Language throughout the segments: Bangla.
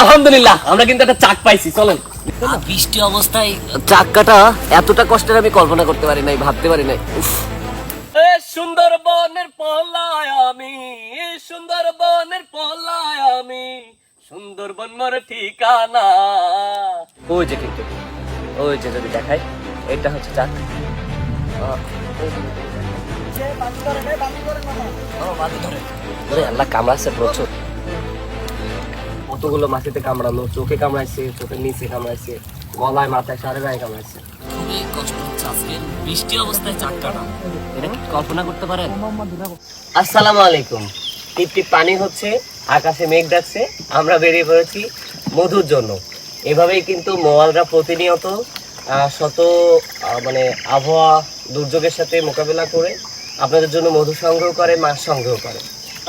আলহামদুলিল্লাহ আমরা কিন্তু একটা চাক পাইছি, চলেন। বৃষ্টি অবস্থায় চাক কাটা এতটা কষ্টের আমি কল্পনা করতে পারি নাই, ভাবতে পারি নাই। সুন্দরবনের পলায় আমি, সুন্দরবনের পলায় আমি, সুন্দরবন মোর ঠিকানা। ওই যে কিন্তু, ওই যে যদি দেখাই, এটা হচ্ছে চাক। আল্লাহ কামড়াচ্ছে প্রচুর, কতগুলো মাটিতে কামড়ানো, চোখে কামড়াইছে, চোখের নিচে কামড়াইছে, গলায়, মাথায়, সারে গায়ে কামড়াইছে। খুবই কষ্ট হচ্ছে আজকে বৃষ্টি অবস্থায় চাক কাটা, এটা কি কল্পনা করতে পারেন? আসসালামু আলাইকুম। টিপ টিপ পানি হচ্ছে, আকাশে মেঘ ডাকছে, আমরা বেরিয়ে পড়েছি মধুর জন্য। এভাবেই কিন্তু মওয়ালরা প্রতিনিয়ত শত মানে আবহাওয়া দুর্যোগের সাথে মোকাবেলা করে আপনাদের জন্য মধু সংগ্রহ করে, মাছ সংগ্রহ করে।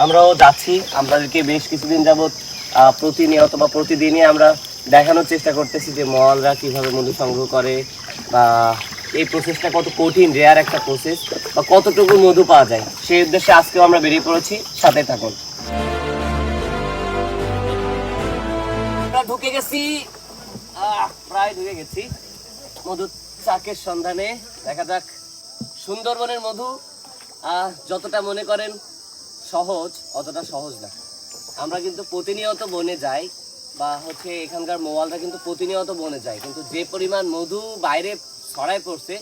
আমরাও যাচ্ছি, আপনাদেরকে বেশ কিছুদিন যাবৎ প্রতিনিয়ত বা প্রতিদিনই আমরা দেখানোর চেষ্টা করতেছি যে মওয়ালরা কিভাবে মধু সংগ্রহ করে, বা এই প্রসেসটা কত কঠিন, রেয়ার একটা প্রসেস, বা কতটুকু মধু পাওয়া যায়, সেই উদ্দেশ্যে আজকেও আমরা বেরিয়ে পড়েছি। সাথে থাকুন। ঢুকে গেছি, প্রায় ঢুকে গেছি মধু চাকের সন্ধানে। দেখা যাক সুন্দরবনের মধু যতটা মনে করেন সহজ, অতটা সহজ না। আমরা কিন্তু প্রতিনিয়ত বনে যাই, বা হচ্ছে এখানকার মওয়ালরা কিন্তু প্রতিনিয়ত বনে যায়, কিন্তু যে পরিমাণ মধু বাইরে ছড়ায় পড়ছে,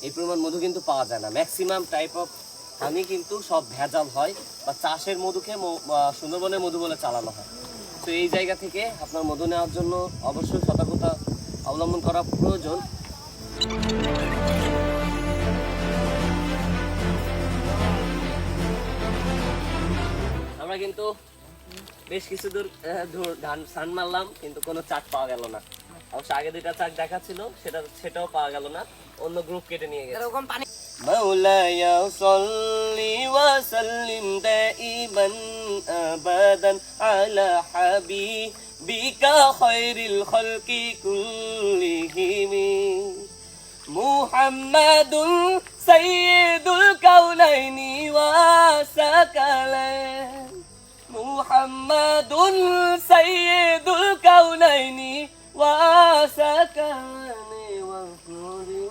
এই পরিমাণ মধু কিন্তু পাওয়া যায় না। ম্যাক্সিমাম টাইপ অফ হানি কিন্তু সব ভেজাল হয়, বা চাষের মধুকে সুন্দরবনের মধু বলে চালানো হয়। তো এই জায়গা থেকে আপনার মধু নেওয়ার জন্য অবশ্যই সতর্কতা অবলম্বন করা প্রয়োজন। আমরা কিন্তু বেশ কিছু দূর সান মারলাম, কিন্তু কোনো চাক পাওয়া গেল না। অবশ্য আগে দুইটা চাক দেখা ছিল, সেটাও পাওয়া গেল না, অন্য গ্রুপ কেটে নিয়ে গেছে। মাওলায়া সাল্লি ওয়া সাল্লিম দাইমান আবাদান আলা হাবিবিকা খায়রিল খালকি কুল্লিহিম মুহাম্মাদুন সাইয়্যিদুল কাউনাইনি ওয়া সাকালাইন মুহাম্মাদুন সাইয়্যিদুল কাউনাইনি ওয়া সাকালানি ওয়া কুরি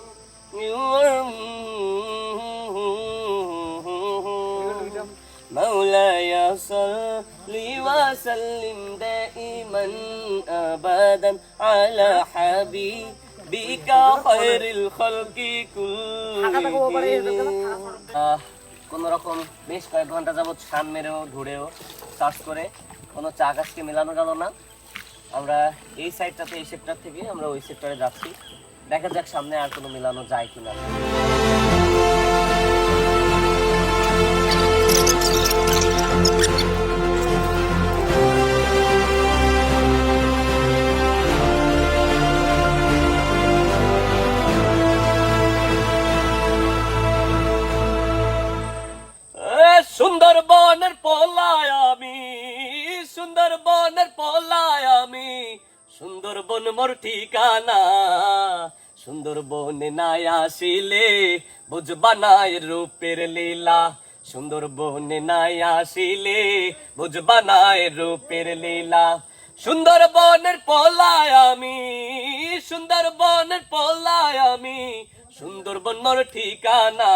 মাওলায়া সাল্লি ওয়া সাল্লিম দাইমান আবাদান আলা হাবিবিকা খায়রিল খালকি কুল্লিহিম। কোন রকম বেশ কয়েক ঘন্টা যাবত সান মেরেও ঘুরেও সার্চ করে কোনো চাক আজকে মেলানো গেল না। আমরা এই সাইডটাতে, এই সেক্টর থেকে আমরা ওই সেক্টরে যাচ্ছি, দেখা যাক সামনে আর কোনো মেলানো যায় কিনা। সুন্দরবনের পলায় আমি, সুন্দরবনের পলায় আমি, সুন্দরবন মোর ঠিকানা। সুন্দরবনে নাই আসিলে বুঝবা না এর রূপের লীলা, সুন্দরবনে নাই আসিলে বুঝবা না এর রূপের লীলা। সুন্দরবনের পলায় আমি, সুন্দরবনের পলায় আমি, সুন্দরবন মোর ঠিকানা।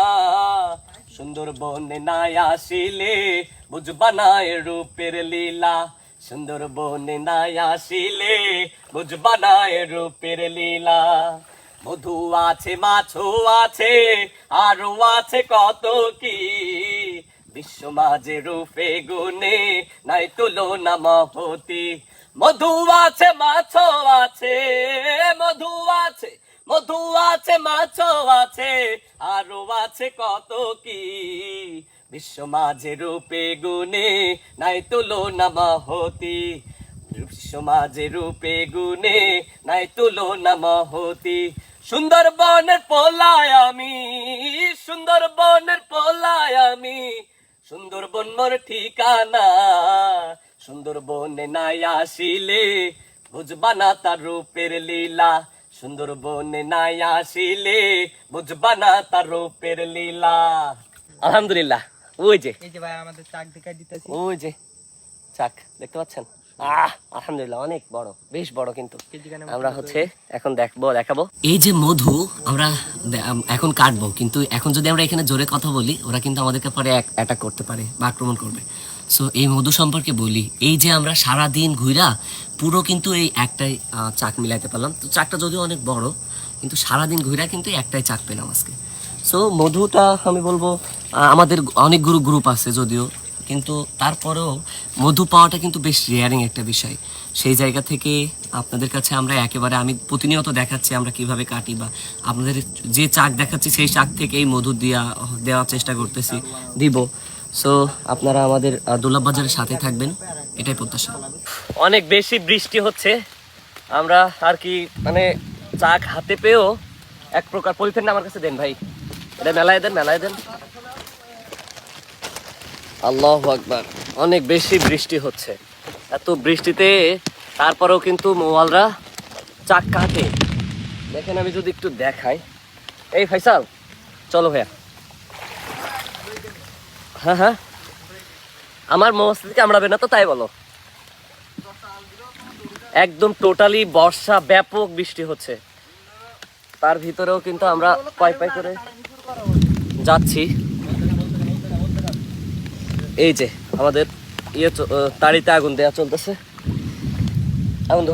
সুন্দরবনে নাই আসিলে বুঝবা না এর রূপের লীলা, সুন্দরবনে নাই আসিলে বুঝবা না এর রূপের লীলা। মধু আছে, মাছও আছে, আরো আছে কত কি, বিশ্ব মাঝে রূপে গুণে নাই তুলনা মহতি। মধু আছে, মাছও আছে, মধু আছে, মধু আছে, মাছও আছে, আরো আছে কত কি, বিশ্ব মাঝে রূপে গুণে নাই তুলনা মহতি। বিশ্ব মাঝে রূপে গুণে নাই তুলনা মহতি। সুন্দরবনের পলায় আমি, সুন্দরবনের পলায় আমি, সুন্দরবন মোর ঠিকানা। সুন্দরবনে নাই আসিলে বুঝবা না তার রূপের লীলা, সুন্দরবনে নাই আসিলে বুঝবা না তার রূপের লীলা। আলহামদুলিল্লাহ। ওই যে এই যে ভাই আমাদের চাক দেখাই দিতেছি, ওই যে চাক দেখতে পাচ্ছেন, আলহামদুলিল্লাহ অনেক বড়, বেশ বড়। কিন্তু আমরা হচ্ছে এখন দেখাবো এই যে মধু আমরা এখন কাটবো, কিন্তু এখন যদি আমরা এখানে জোরে কথা বলি ওরা কিন্তু আমাদেরকে পরে অ্যাটাক করতে পারে বা আক্রমণ করবে। সো এই মধু সম্পর্কে বলি, এই যে আমরা সারাদিন ঘুরা পুরো কিন্তু এই একটাই চাক মিলাইতে পারলাম। তো চাকটা যদিও অনেক বড়, কিন্তু সারাদিন ঘুরা কিন্তু একটাই চাক পেলাম আজকে। সো মধুটা আমি বলবো আমাদের অনেকগুলো গ্রুপ আছে যদিও, কিন্তু তারপরেও মধু পাওয়াটা কিন্তু বেশ রেয়ারিং একটা বিষয়। সেই জায়গা থেকে আপনাদের কাছে আমরা আমি প্রতিনিয়ত দেখাচ্ছি আমরা কিভাবে কাটি, বা আপনাদের যে চাক দেখাচ্ছি সেই চাক থেকেই মধু দেওয়ার চেষ্টা করতেছি, দিব। সো আপনারা আমাদের দুলাভ বাজারের সাথে থাকবেন, এটাই প্রত্যাশা। অনেক বেশি বৃষ্টি হচ্ছে, আমরা আর কি মানে চাক হাতে পেয়েও এক প্রকার পলিথিনটা আমার কাছে দেন ভাই, এটা মেলায় দেন। আল্লাহু আকবার, অনেক বেশি বৃষ্টি হচ্ছে। এত বৃষ্টিতে তারপরেও কিন্তু মোয়ালরা চাক কাটে। দেখেন আমি যদি একটু দেখাই, এই ফাইসাল চলো ভাইয়া। হ্যাঁ আমার মস্তিষ্কে কামড়াবে না তো, তাই বলো। একদম টোটালি বর্ষা, ব্যাপক বৃষ্টি হচ্ছে, তার ভিতরেও কিন্তু আমরা পাই করে যাচ্ছি। এই যে আমাদের তাড়িতে আগুন দেয়া চলতেছে। আগুন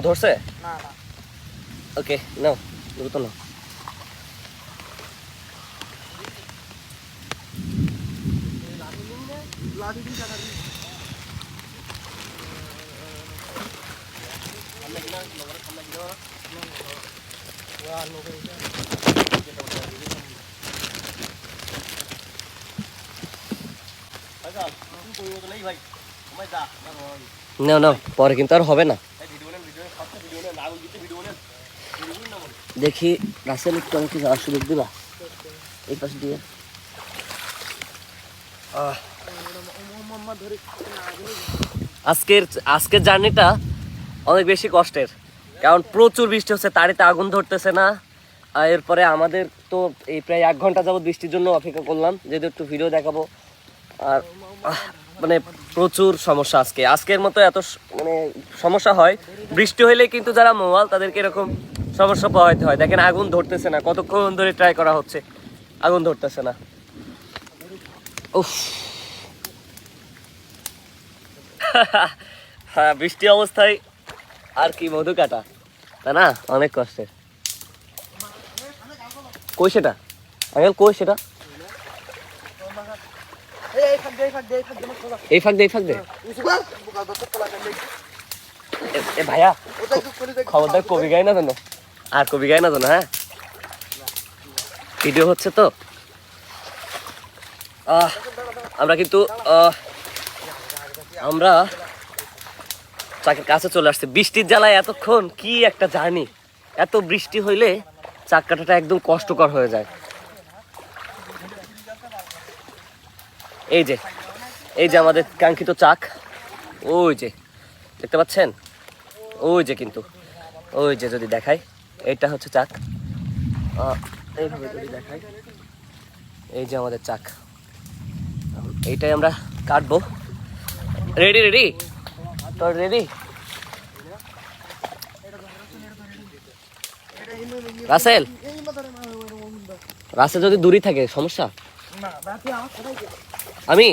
ধরছে? ওকে, নাও দ্রুত নাও। না পরে কিন্তু আর হবে না। দেখি রাসেল একটু আমাকে যাওয়ার সুযোগ দিবা এই পাশে দিয়ে। আজকের জার্নিটা অনেক বেশি কষ্টের, কারণ প্রচুর বৃষ্টি হচ্ছে, তাড়িতে আগুন ধরতেছে না। এরপরে আমাদের তো এই প্রায় 1 ঘন্টা যাবত বৃষ্টির জন্য অপেক্ষা করলাম, যেহেতু একটু ভিডিও দেখাবো। আর মানে প্রচুর সমস্যা আজকের মতো এত মানে সমস্যা হয় বৃষ্টি হইলে, কিন্তু যারা মোবাইল তাদেরকে এরকম সমস্যা পোহাইতে হয়। দেখেন আগুন ধরতেছে না, কতক্ষণ ধরে ট্রাই করা হচ্ছে, আগুন ধরতেছে না। উফ হ্যাঁ, বৃষ্টি অবস্থায় আর কি মধু কাটা, তাই না? অনেক কষ্টের। কই সেটা আঙ্কেল, কই সেটা? এই ফাঁক দে এ ভাইয়া, খবরদার কবি গায় না জানো, আর কবি গায় না জানো। হ্যাঁ, ভিডিও হচ্ছে তো। আমরা কিন্তু আমরা চাকের কাছে চলে আসছে। বৃষ্টির জ্বালায় এতক্ষণ কি একটা জার্নি, এত বৃষ্টি হইলে চাক কাটাটা একদম কষ্টকর হয়ে যায়। এই যে আমাদের কাঙ্ক্ষিত চাক, ওই যে দেখতে পাচ্ছেন, ওই যে কিন্তু ওই যে যদি দেখাই, এটা হচ্ছে চাক। এইভাবে যদি দেখাই, এই যে আমাদের চাক, এইটাই আমরা কাটবো। রেডি তো রেডি। রাসেল যদি দূরে থাকে সমস্যা। আমি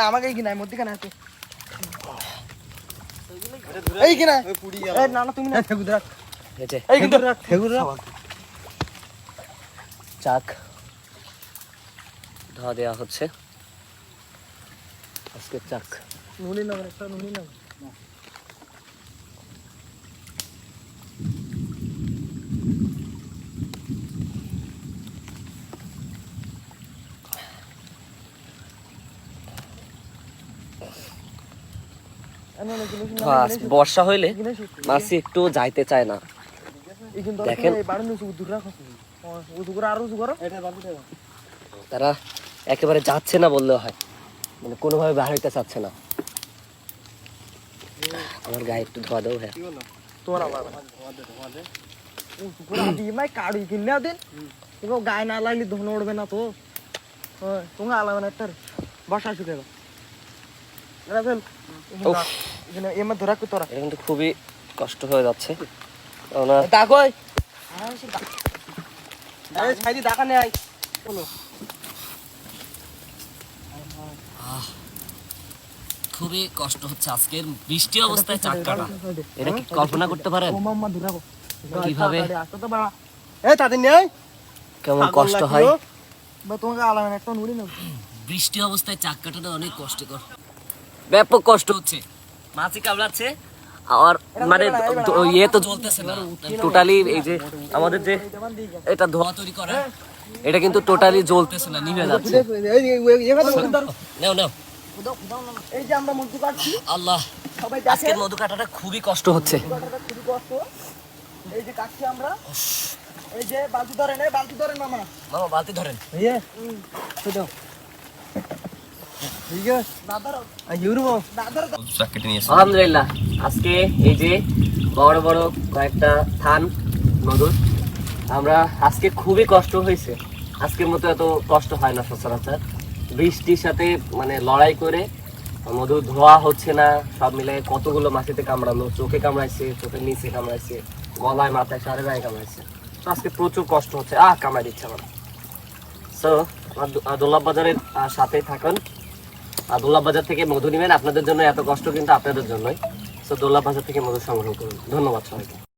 আমাকে কি নাই মধ্যে কেন আছে? এই কিনা না তুমি না চাক ধোয়া দেওয়া হচ্ছে আজকে। চাক নুনি না বর্ষা হইলে মাছি একটু যাইতে চায় না। দেখেন তারা একেবারে যাচ্ছে না বললেও হয়, মানে কোনোভাবে বাড়াইতে চাচ্ছে না। আমার গায়ে একটু ধোয়া দাও। হ্যাঁ তোমার মাই কাড়ি কিনে দিন তোকে গায়ে না লাগলে ধন উঠবে না তো তোমাকে আলাদা না একটা বসা শুকে এমন ধরা তোরা এটা কিন্তু খুবই কষ্ট হয়ে যাচ্ছে ডাকই ছাইদি ডাকা নেই চলো খুবই কষ্ট হচ্ছে আজকের বৃষ্টি অবস্থায় চাক কাটা। এটা কি কল্পনা করতে পারেন কিভাবে তাদের নেই কেমন কষ্ট হয়? তোমাকে আলাদা একটা নুড়ি না বৃষ্টি অবস্থায় চাক কাটাটা অনেক কষ্টকর, ব্যাপক কষ্ট হচ্ছে। মাছি কামড়াচ্ছে আর মানে ইয়ে তো জ্বলতেছে না টোটালি। এই যে আমাদের যে এটা ধোয়া তৈরি করে এটা কিন্তু টোটালি জ্বলতেছে না, নিভে যাচ্ছে। নাও নাও এই যে আমরা মধু কাটছি আল্লাহ, সবাই আজকের মধু কাটাটা খুবই কষ্ট হচ্ছে। খুবই কষ্ট। এই যে কাটছি আমরা, এই যে বালতি ধরেন মামা বালতি ধরেন। আলহামদুলিল্লাহ, আজকে এই যে বড় বড় কয়েকটা থান মধুর আমরা আজকে খুবই কষ্ট হয়েছে। আজকের মতো এত কষ্ট হয় না সচরাচর। বৃষ্টির সাথে মানে লড়াই করে মধু ধোয়া হচ্ছে না, সব মিলে কতগুলো মাছিতে কামড়ালো, চোখে কামড়াইছে, চোখের নিচে কামড়াইছে, গলায় মাথায় সারে গায়ে কামড়াইছে। তো আজকে প্রচুর কষ্ট হচ্ছে, কামড়াই দিচ্ছে আমার। সো দোলাভ বাজারের সাথেই থাকুন। দোলাভ বাজার থেকে মধু নেবেন, আপনাদের জন্য এত কষ্ট কিন্তু আপনাদের জন্যই। সো দোলাভ বাজার থেকে মধু সংগ্রহ করুন। ধন্যবাদ সবাইকে।